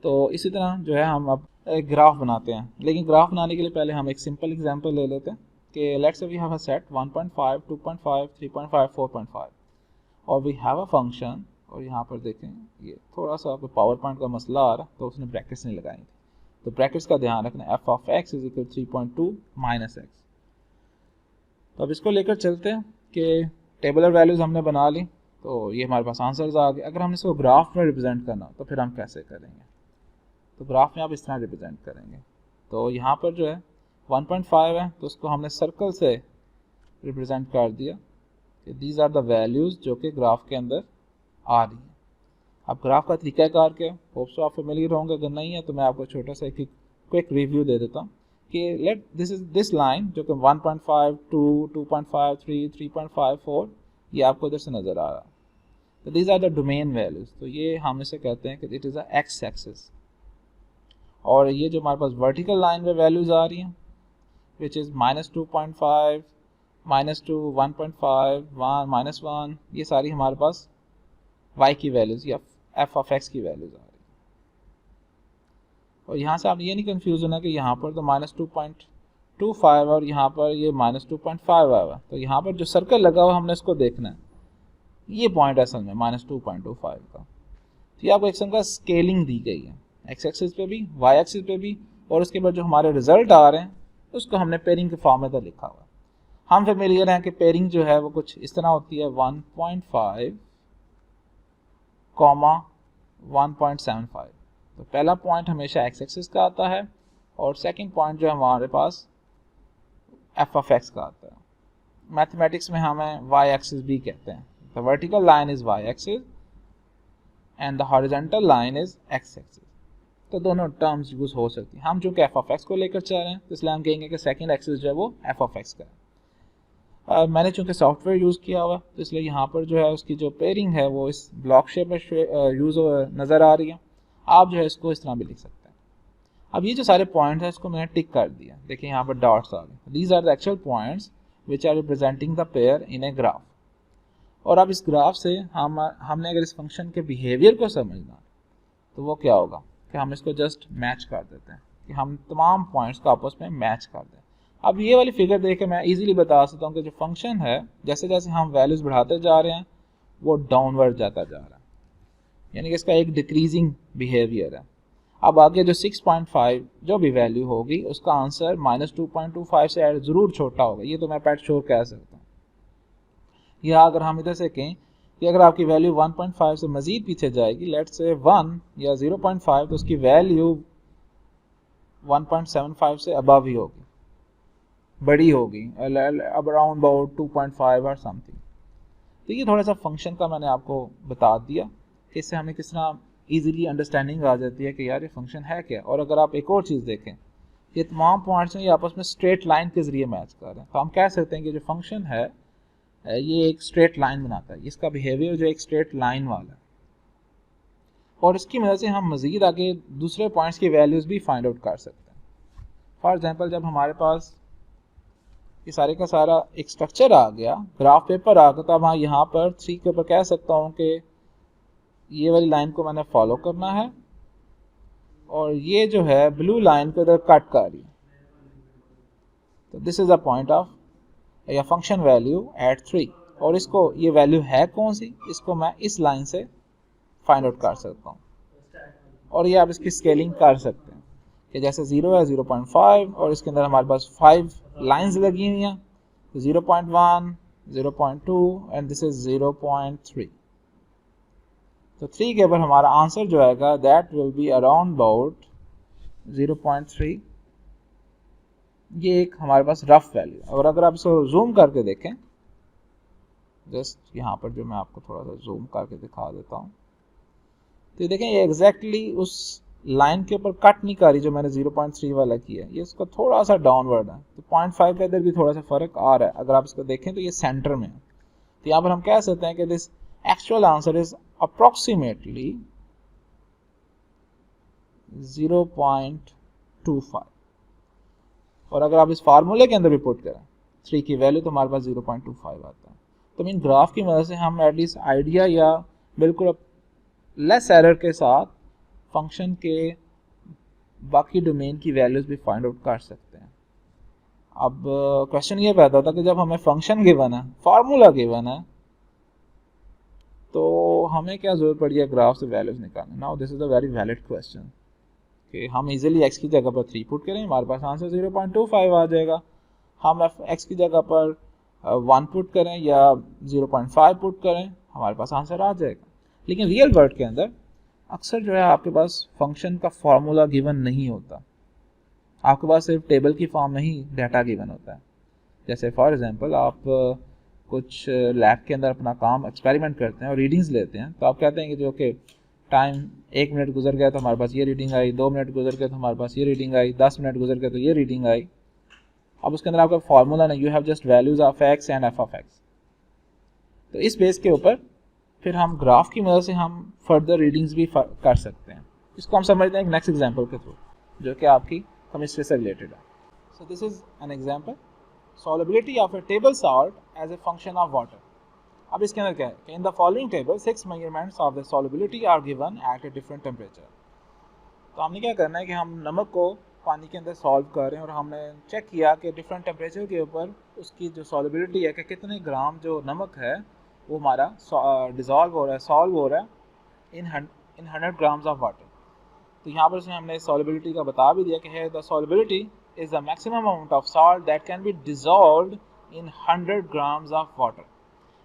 तो इसी तरह जो है हम अब एक ग्राफ बनाते हैं। लेकिन ग्राफ बनाने के लिए पहले हम एक सिंपल एग्जांपल ले लेते हैं कि let's say we have a set 1.5, 2.5, 3.5, 4.5 और वी हैव अ फंक्शन। और यहाँ पर देखें ये थोड़ा सा आपको पावर पॉइंट का मसला आ रहा है तो उसने ब्रैकेट्स नहीं लगाई थी, तो ब्रैकेट्स का ध्यान रखना। F of X is equal 3.2 minus x. तो अब इसको लेकर चलते हैं कि टेबुलर वैल्यूज़ हमने बना ली, तो ये हमारे पास आंसर्स आ गए। अगर हमने इसको ग्राफ में रिप्रेजेंट करना तो फिर हम कैसे करेंगे। तो ग्राफ में आप इस तरह रिप्रेजेंट करेंगे। तो यहाँ पर जो है 1.5 है तो उसको हमने सर्कल से रिप्रेजेंट कर दिया कि दीज आर द वैल्यूज़ जो कि ग्राफ के अंदर आ रही हैं। अब ग्राफ का तरीक़ाकार क्या है, होप सो आप फेमिलियर होंगे, अगर नहीं है तो मैं आपको छोटा सा एक क्विक रिव्यू दे देता हूँ कि लेट दिस लाइन जो कि 1.5, 2, 2.5, 3, 3.5, 4 ये आपको इधर से नज़र आ रहा है। तो these are the domain values. तो ये हम इसे कहते हैं कि it is a X axis और ये जो हमारे पास वर्टिकल लाइन में वैल्यूज आ रही हैं विच इज़ -2.5, -2, 1.5, 1, -1, ये सारी हमारे पास y की वैल्यूज या f ऑफ x की वैल्यूज आ रही है। और यहाँ से आप ये नहीं कंफ्यूज होना कि यहाँ पर तो -2.25 और यहाँ पर ये -2.5 आया, तो यहाँ पर जो सर्कल लगा हुआ हमने इसको देखना है, ये पॉइंट असल में -2.25 का। तो ये आपको एक किस्म का स्केलिंग दी गई है, x एक्सिस पे भी y एक्सिस पे भी, और उसके बाद जो हमारे रिजल्ट आ रहे हैं उसको हमने पेयरिंग के फॉर्म में तो लिखा हुआ है। हम फेमिलियर हैं कि पेयरिंग जो है वो कुछ इस तरह होती है 1.5, 1.75। तो पहला पॉइंट हमेशा x एक्सिस का आता है और सेकंड पॉइंट जो है हमारे पास f ऑफ x का आता है। मैथमेटिक्स में हमें y एक्सिस भी कहते हैं। The vertical line is y axis and the horizontal line is x axis. तो दोनों टर्म्स यूज हो सकती हैं। हम जो कि f ऑफ x को लेकर चल रहे हैं तो इसलिए हम कहेंगे कि सेकंड एक्सिस जो है वो f ऑफ x का है। मैंने चूंकि सॉफ्टवेयर यूज़ किया हुआ तो इसलिए यहाँ पर जो है उसकी जो पेयरिंग है वो इस ब्लॉक शेप में यूज़ नज़र आ रही है। आप जो है इसको इस तरह भी लिख सकते हैं। अब ये जो सारे पॉइंट्स हैं इसको मैंने टिक कर दिया, देखिए यहाँ पर डॉट्स आ गए। These are the actual points which are representing the pair in a graph. और अब इस ग्राफ से हमने अगर इस फंक्शन के बिहेवियर को समझना तो वो क्या होगा कि हम इसको जस्ट मैच कर देते हैं, कि हम तमाम पॉइंट्स को आपस में मैच कर दें। अब ये वाली फिगर देख के मैं इजीली बता सकता हूँ कि जो फंक्शन है जैसे जैसे हम वैल्यूज बढ़ाते जा रहे हैं वो डाउनवर्ड जाता जा रहा है, यानी कि इसका एक डिक्रीजिंग बिहेवियर है। अब आगे जो 6.5 जो भी वैल्यू होगी उसका आंसर -2.25 से ज़रूर छोटा होगा, ये तो मैं पैट श्योर कह सकता हूँ। या अगर हम इधर से कहें कि अगर आपकी वैल्यू 1.5 से मज़ीद पीछे जाएगी, लेट्स से 1 या 0.5, तो उसकी वैल्यू 1.75 से अबव ही होगी, बड़ी होगी, अराउंड अबाउट 2.5 और समथिंग। तो ये थोड़ा सा फंक्शन का मैंने आपको बता दिया कि इससे हमें किस तरह ईजिली अंडरस्टैंडिंग आ जाती है कि यार ये फंक्शन है क्या। और अगर आप एक और चीज़ देखें, ये तमाम पॉइंट्स हैं ये आपस में स्ट्रेट लाइन के जरिए मैच कर रहे हैं, तो हम कह सकते हैं कि जो फंक्शन है ये एक स्ट्रेट लाइन बनाता है, इसका बिहेवियर जो एक स्ट्रेट लाइन वाला है। और इसकी मदद से हम मज़ीद आगे दूसरे पॉइंट्स की वैल्यूज़ भी फाइंड आउट कर सकते हैं। फॉर एग्जाम्पल जब हमारे पास ये सारे का सारा एक स्ट्रक्चर आ गया, ग्राफ पेपर आ गया, तो अब हाँ यहाँ पर 3 के ऊपर कह सकता हूँ कि ये वाली लाइन को मैंने फॉलो करना है और ये जो है ब्लू लाइन को इधर कट कर रही है। तो this is a point of या फंक्शन वैल्यू एट 3, और इसको ये वैल्यू है कौन सी, इसको मैं इस लाइन से फाइंड आउट कर सकता हूँ। और ये आप इसकी स्केलिंग कर सकते हैं कि जैसे 0 है 0.5 और इसके अंदर हमारे पास 5 लाइंस लगी हुई हैं, 0.1, 0.2 एंड दिस इज 0.3। तो 3 के ऊपर हमारा आंसर जो आएगा that will be around about 0.3। ये एक हमारे पास रफ वैल्यू। और अगर आप इसको जूम करके देखें, जस्ट यहाँ पर जो मैं आपको थोड़ा सा जूम करके दिखा देता हूँ, तो देखें ये एग्जैक्टली उस लाइन के ऊपर कट नहीं कर रही जो मैंने 0.3 वाला किया है, ये इसका थोड़ा सा डाउनवर्ड है। तो 0.5 का इधर भी थोड़ा सा फर्क आ रहा है। अगर आप इसको देखें तो ये सेंटर में है। तो यहाँ पर हम कह सकते हैं कि this actual answer is approximately 0.25। और अगर आप इस फार्मूले के अंदर भी पुट करें 3 की वैल्यू तो हमारे पास 0.25 आता है। तो इन ग्राफ की मदद से हम एटलीस्ट आइडिया या बिल्कुल लेस एरर के साथ फंक्शन के बाकी डोमेन की वैल्यूज भी फाइंड आउट कर सकते हैं। अब क्वेश्चन ये पैदा होता है कि जब हमें फंक्शन गिवन है, फार्मूला गिवन है, तो हमें क्या जरूरत पड़ी है ग्राफ से वैल्यूज निकालने। Now this is a very valid question कि हम इजीली x की जगह पर 3 पुट करें, हमारे पास आंसर 0.25 आ जाएगा। हम x की जगह पर 1 पुट करें या 0.5 पुट करें, हमारे पास आंसर आ जाएगा। लेकिन रियल वर्ल्ड के अंदर अक्सर जो है आपके पास फंक्शन का फार्मूला गिवन नहीं होता, आपके पास सिर्फ टेबल की फॉर्म में ही डाटा गिवन होता है। जैसे फॉर एग्जांपल आप कुछ लैब के अंदर अपना काम एक्सपेरिमेंट करते हैं और रीडिंग्स लेते हैं, तो आप कहते हैं कि जो कि टाइम 1 मिनट गुजर गया तो हमारे पास ये रीडिंग आई, 2 मिनट गुजर गए तो हमारे पास ये रीडिंग आई, 10 मिनट गुजर गए तो ये रीडिंग आई। अब उसके अंदर आपका फार्मूला नहीं, you have just values of x and f of x। तो इस बेस के ऊपर फिर हम ग्राफ की मदद से हम फर्दर रीडिंग्स भी कर सकते हैं। इसको हम समझते हैं एक नेक्स्ट एग्जांपल के थ्रू। जो कि आपकी केमिस्ट्री से रिलेटेड है। So this is an example, solubility of a table salt as a function of water। अब इसके अंदर क्या है कि in the following table 6 measurements of the solubility are given at a different temperature. तो हमने क्या करना है कि हम नमक को पानी के अंदर सॉल्व कर रहे हैं और हमने चेक किया कि डिफरेंट टेम्परेचर के ऊपर उसकी जो solubility है कि कितने ग्राम जो नमक है वो हमारा डिज़ोल्व हो रहा है, सॉल्व हो रहा है इन 100 ग्राम्स ऑफ वाटर। तो यहाँ पर उसने हमने solubility का बता भी दिया कि है the solubility is the maximum amount of salt that can be dissolved in 100 grams of water,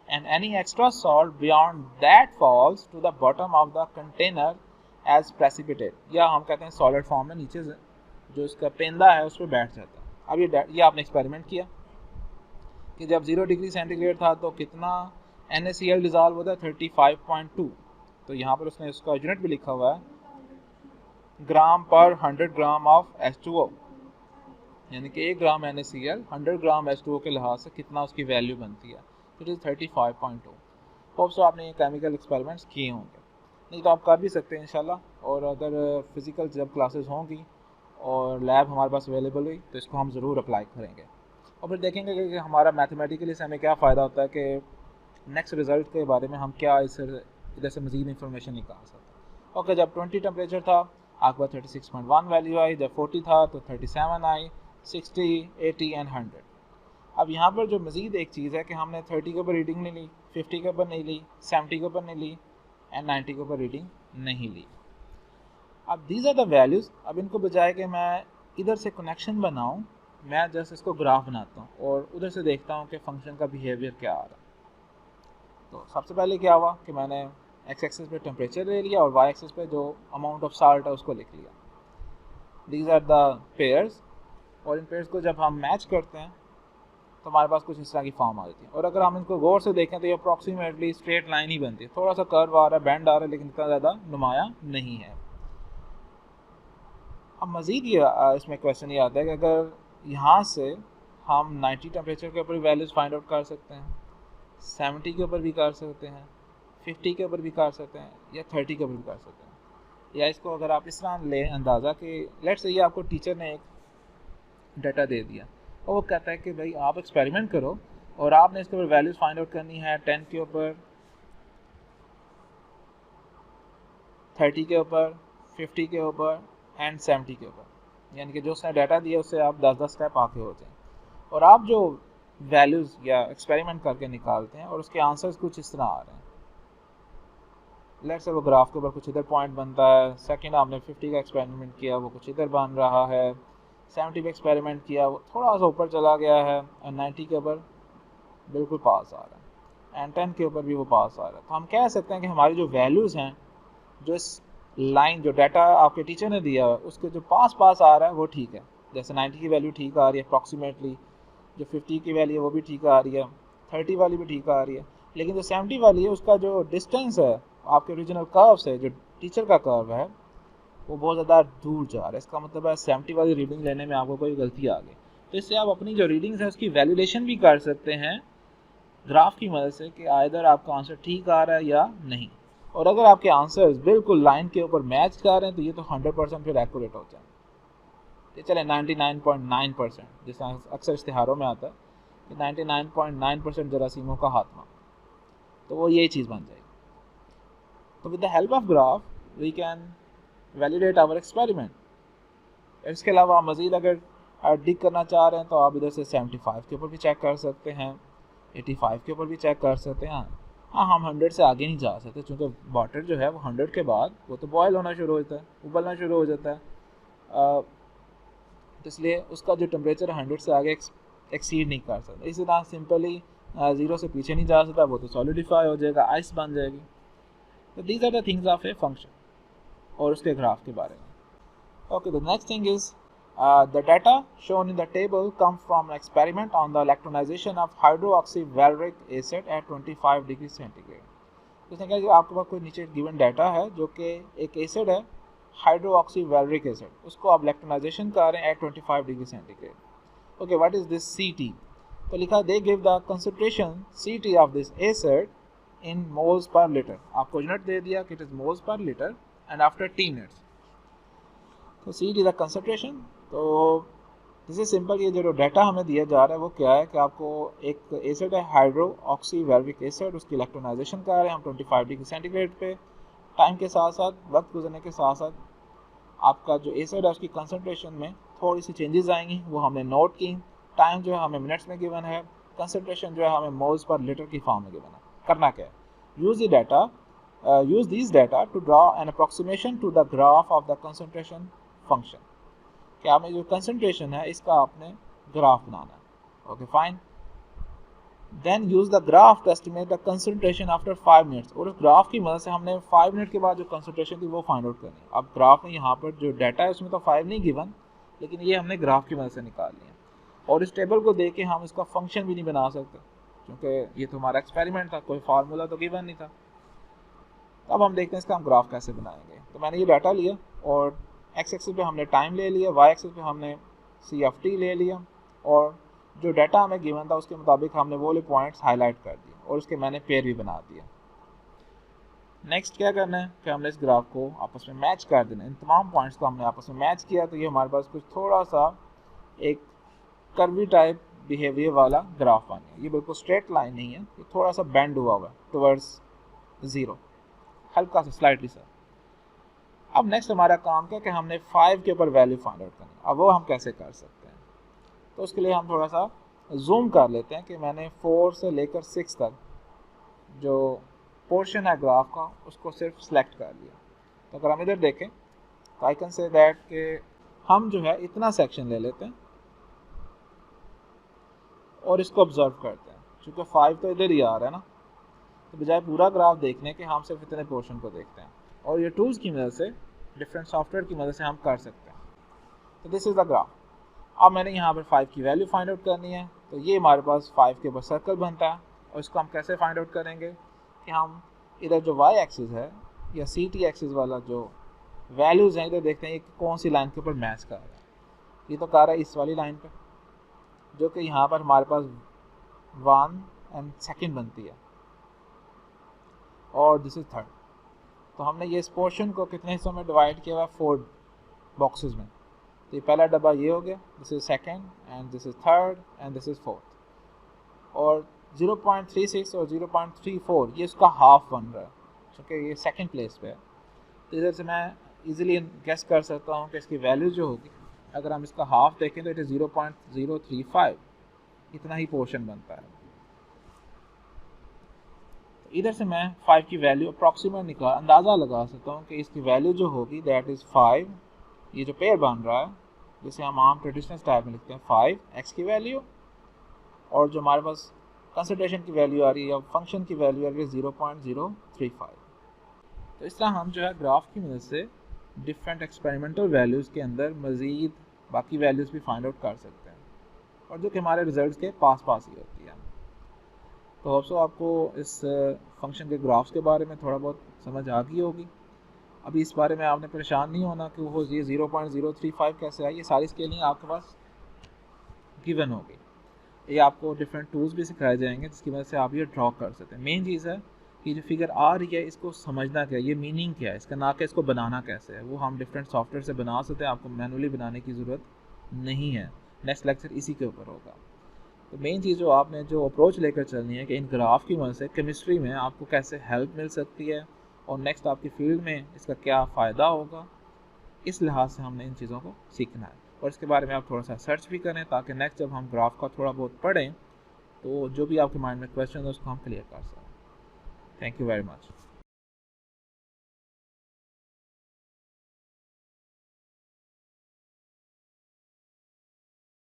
and any extra salt beyond that falls to the bottom of the container as precipitate, या हम कहते हैं solid form में नीचे जो इसका पेंदा है उस पर बैठ जाता है। अब ये आपने एक्सपेरिमेंट किया कि जब 0 डिग्री सेंटीग्रेड था तो कितना NaCl डिजॉल्व होता है 35.2। तो यहाँ पर उसने उसका यूनिट भी लिखा हुआ है ग्राम पर 100 ग्राम ऑफ H2O, यानी कि 1 ग्राम NaCl 100 ग्राम H2O के लिहाज से कितना उसकी वैल्यू बनती है, इट इज़ 35.2। होप सो आपने ये केमिकल एक्सपेरिमेंट्स किए होंगे, नहीं तो आप कर भी सकते हैं इंशाल्लाह। और अगर फिज़िकल जब क्लासेस होंगी और लैब हमारे पास अवेलेबल हुई तो इसको हम ज़रूर अप्लाई करेंगे और फिर देखेंगे कि हमारा मैथमेटिकली से हमें क्या फ़ायदा होता है कि नेक्स्ट रिज़ल्ट के बारे में हम क्या इधर से मज़ीद इंफॉर्मेशन निकाल सकते हैं। ओके, जब 20 टेम्परेचर था आपके पास 36.1 वैल्यू आई, जब 40 था तो 37 आई, 60, 80 एंड 100। अब यहाँ पर जो मज़ीद एक चीज़ है कि हमने 30 के ऊपर रीडिंग नहीं ली, 50 के ऊपर नहीं ली, 70 के ऊपर नहीं ली एंड 90 के ऊपर रीडिंग नहीं ली। अब दीज आर द वैल्यूज़। अब इनको बजाय कि मैं इधर से कनेक्शन बनाऊँ, मैं जस्ट इसको ग्राफ बनाता हूँ और उधर से देखता हूँ कि फंक्शन का बिहेवियर क्या आ रहा है। तो सबसे पहले क्या हुआ कि मैंने एक्स एक्सिस पे टेम्परेचर ले लिया और वाई एक्सिस पे जो अमाउंट ऑफ साल्ट है उसको लिख लिया। दीज आर द पेयर्स, और इन पेयर्स को जब हम मैच करते हैं तो हमारे पास कुछ इस तरह की फॉर्म आ जाती है। और अगर हम इनको गौर से देखें तो ये अप्रॉक्सीमेटली स्ट्रेट लाइन ही बनती है, थोड़ा सा कर्व आ रहा है, बैंड आ रहा है, लेकिन इतना ज़्यादा नुमाया नहीं है। अब मज़ीद ये इसमें क्वेश्चन ये आता है कि अगर यहाँ से हम 90 टेम्परेचर के ऊपर वैल्यूज़ फाइंड आउट कर सकते हैं, 70 के ऊपर भी कर सकते हैं, 50 के ऊपर भी कर सकते हैं, या 30 के ऊपर भी कर सकते हैं, या इसको अगर आप इस तरह लें अंदाज़ा कि लेट्स से ये आपको टीचर ने एक डाटा दे दिया और वो कहता है कि भाई आप एक्सपेरिमेंट करो और आपने इसके ऊपर वैल्यूज़ फाइंड आउट करनी है 10 के ऊपर, 30 के ऊपर, 50 के ऊपर एंड 70 के ऊपर, यानी कि जो उसने डाटा दिया उससे आप 10-10 स्टेप आगे हो जाएं और आप जो वैल्यूज़ या एक्सपेरिमेंट करके निकालते हैं और उसके आंसर्स कुछ इस तरह आ रहे हैं। लेट्स से वो ग्राफ के ऊपर कुछ इधर पॉइंट बनता है, सेकंड आपने 50 का एक्सपेरिमेंट किया वो कुछ इधर बन रहा है, 70 पे एक्सपेरिमेंट किया वो थोड़ा सा ऊपर चला गया है, और 90 के ऊपर बिल्कुल पास आ रहा है, एंड 10 के ऊपर भी वो पास आ रहा है। तो हम कह सकते हैं कि हमारी जो वैल्यूज़ हैं, जो इस लाइन जो डाटा आपके टीचर ने दिया है उसके जो पास आ रहा है वो ठीक है। जैसे 90 की वैल्यू ठीक आ रही है अप्रॉक्सीमेटली, जो 50 की वैल्यू है वो भी ठीक आ रही है, 30 वाली भी ठीक आ रही है, लेकिन जो 70 वाली है उसका जो डिस्टेंस है आपके ओरिजिनल कर्व से, जो टीचर का कर्व है, वो बहुत ज़्यादा दूर जा रहा है। इसका मतलब है 70 वाली रीडिंग लेने में आपको कोई गलती आ गई। तो इससे आप अपनी जो रीडिंग्स है उसकी वैलिडेशन भी कर सकते हैं ग्राफ की मदद से कि आइदर आपका आंसर ठीक आ रहा है या नहीं। और अगर आपके आंसर्स बिल्कुल लाइन के ऊपर मैच कर रहे हैं तो ये तो 100% फिर एक्यूरेट हो जाए। ये चले 99.9%, जिस अक्सर इश्तिहारों में आता है कि 99.9% जरासीमों का खात्मा, तो वो यही चीज़ बन जाएगी। तो with the help of graph we can validate our experiment. इसके अलावा मज़ीद अगर डिग करना चाह रहे हैं तो आप इधर से 75 के ऊपर भी चेक कर सकते हैं, 85 के ऊपर भी चेक कर सकते हैं। हाँ, हम 100 से आगे नहीं जा सकते क्योंकि वाटर जो है वो 100 के बाद वो तो बॉयल होना शुरू हो जाता है, उबलना शुरू हो जाता है, तो इसलिए उसका जो टेम्परेचर 100 से आगे एक्सीड नहीं कर सकता। इसी तरह सिंपली 0 से पीछे नहीं जा सकता, वो तो सॉलिडिफाई हो जाएगा, आइस बन जाएगी। तो these are the things of a function और उसके ग्राफ के बारे में। Okay, the next thing is the data shown in the table come from an experiment on the electronization of hydroxyvaleric acid at 25 degree centigrade. तो इसने कहा कि आपके पास कोई नीचे गिवन डाटा है जो कि एक एसिड है हाइड्रोक्सीवैलेरिक एसिड, उसको आप इलेक्ट्रोनाइजेशन कर रहे हैं at 25 degree centigrade. Okay, what is this CT? तो लिखा दे give the concentration CT of this acid in moles per litre. आपको यूनिट दे दिया कि it is moles per litre and after T minutes. तो CT द कंसंट्रेशन। तो this is simple, ये जो डाटा हमें दिया जा रहा है वो क्या है कि आपको एक एसिड है हाइड्रो ऑक्सी वेल्विक एसिड, उसकी इलेक्ट्रोनाइजेशन कर रहे हैं हम 25 डिग्री सेंटीग्रेड पे। टाइम के साथ साथ, वक्त गुजरने के साथ साथ आपका जो एसिड है उसकी कंसंट्रेशन में थोड़ी सी चेंजेस आएंगी, वो हमने नोट की। टाइम जो है हमें मिनट्स में गिवन है, कंसंट्रेशन जो है हमें मोल्स पर लीटर की फॉर्म में गिवन है। करना क्या है, use this data to draw an approximation to the graph of the concentration function. कि आपने जो कंसंट्रेशन है इसका आपने ग्राफ बनाना है। Okay fine, then use the graph to estimate the concentration after 5 minutes. और उस ग्राफ की मदद से हमने 5 मिनट के बाद जो कंसंट्रेशन थी वो फाइंड आउट करनी है। अब ग्राफ में यहाँ पर जो डाटा है उसमें तो 5 नहीं गिवन, लेकिन ये हमने ग्राफ की मदद से निकाल लिया। और इस टेबल को देख के हम इसका फंक्शन भी नहीं बना सकते, क्योंकि ये तो हमारा एक्सपेरिमेंट था, कोई फार्मूला तो गिवन नहीं था। अब हम देखते हैं इसका हम ग्राफ कैसे बनाएंगे। तो मैंने ये डाटा लिया और एक्स एक्सिस पे हमने टाइम ले लिया, वाई एक्सिस पे हमने CFT ले लिया, और जो डाटा हमें गिवन था उसके मुताबिक हमने वो वाले पॉइंट्स हाईलाइट कर दिए और उसके मैंने पेयर भी बना दिया। नेक्स्ट क्या करना है कि हमने इस ग्राफ को आपस में मैच कर देना। इन तमाम पॉइंट्स को हमने आपस में मैच किया तो ये हमारे पास कुछ थोड़ा सा एक कर्वी टाइप बिहेवियर वाला ग्राफ बन गया। ये बिल्कुल स्ट्रेट लाइन नहीं है, ये थोड़ा सा बेंड हुआ हुआ है टुवर्ड्स 0, हल्का सा, स्लाइटली सा। अब नेक्स्ट हमारा काम क्या कि हमने 5 के ऊपर वैल्यू फाइंड आउट करनी। अब वो हम कैसे कर सकते हैं, तो उसके लिए हम थोड़ा सा जूम कर लेते हैं कि मैंने 4 से लेकर 6 तक जो पोर्शन है ग्राफ का उसको सिर्फ सेलेक्ट कर लिया। तो अगर हम इधर देखें तो आई कैन से दैट कि हम जो है इतना सेक्शन ले लेते हैं और इसको ऑब्जर्व करते हैं। चूँकि 5 तो इधर ही आ रहा है ना, तो बजाय पूरा ग्राफ देखने के हम सिर्फ इतने पोर्शन को देखते हैं, और ये टूल्स की मदद से, डिफरेंट सॉफ्टवेयर की मदद से हम कर सकते हैं। तो दिस इज़ द ग्राफ। अब मैंने यहाँ पर 5 की वैल्यू फाइंड आउट करनी है, तो ये हमारे पास 5 के ऊपर सर्कल बनता है। और इसको हम कैसे फाइंड आउट करेंगे कि हम इधर जो वाई एक्सिस है या CT एक्सिस वाला जो वैल्यूज़ हैं इधर देखते हैं ये कौन सी लाइन के ऊपर मैच कर रहा है। ये तो कर रहा है इस वाली लाइन पर, जो कि यहाँ पर हमारे पास 1 and 2 बनती है, और दिस इज़ 3rd। तो हमने ये इस पोर्शन को कितने हिस्सों में डिवाइड किया हुआ है, 4 बॉक्सेस में। तो ये पहला डब्बा ये हो गया, this is 2nd and this is 3rd and this is 4th। और 0.36 और 0.34 ये इसका हाफ बन रहा है, क्योंकि ये 2nd प्लेस पे है। तो इधर से मैं इजीली गेस कर सकता हूँ कि इसकी वैल्यू जो होगी, अगर हम इसका हाफ देखें तो इट इज़ 0.035, इतना ही पोर्शन बनता है। इधर से मैं 5 की वैल्यू अप्रॉक्सीमेट अंदाज़ा लगा सकता हूँ कि इसकी वैल्यू जो होगी दैट इज़ 5। ये जो पेयर बन रहा है जिसे हम आम ट्रेडिशनल स्टाइल में लिखते हैं 5x की वैल्यू, और जो हमारे पास कंसंट्रेशन की वैल्यू आ रही है या फंक्शन की वैल्यू आ रही है 0.035। तो इस तरह हम जो है ग्राफ की मदद से डिफरेंट एक्सपेरिमेंटल वैल्यूज़ के अंदर मज़ीद बाकी वैल्यूज़ भी फाइंड आउट कर सकते हैं, और जो कि हमारे रिजल्ट के पास ही होती है। तो होप सो आपको इस फंक्शन के ग्राफ्स के बारे में थोड़ा बहुत समझ आ गई होगी। अभी इस बारे में आपने परेशान नहीं होना कि वो ये 0.035 कैसे आई। ये सारी स्केलिंग आपके पास गिवन होगी। ये आपको डिफरेंट टूल्स भी सिखाए जाएंगे जिसकी वजह से आप ये ड्रॉ कर सकते हैं। मेन चीज़ है कि जो फिगर आ रही है इसको समझना क्या है, ये मीनिंग क्या है इसका, ना कि इसको बनाना कैसे है। वो हम डिफरेंट सॉफ्टवेयर से बना सकते हैं, आपको मैनुअली बनाने की ज़रूरत नहीं है। नेक्स्ट लेक्चर इसी के ऊपर होगा। तो मेन चीज़ जो आपने जो अप्रोच लेकर चलनी है कि इन ग्राफ की मदद से केमिस्ट्री में आपको कैसे हेल्प मिल सकती है और नेक्स्ट आपकी फील्ड में इसका क्या फ़ायदा होगा, इस लिहाज से हमने इन चीज़ों को सीखना है। और इसके बारे में आप थोड़ा सा सर्च भी करें ताकि नेक्स्ट जब हम ग्राफ का थोड़ा बहुत पढ़ें तो जो भी आपके माइंड में क्वेश्चन है उसको हम क्लियर कर सकें। Thank you very much.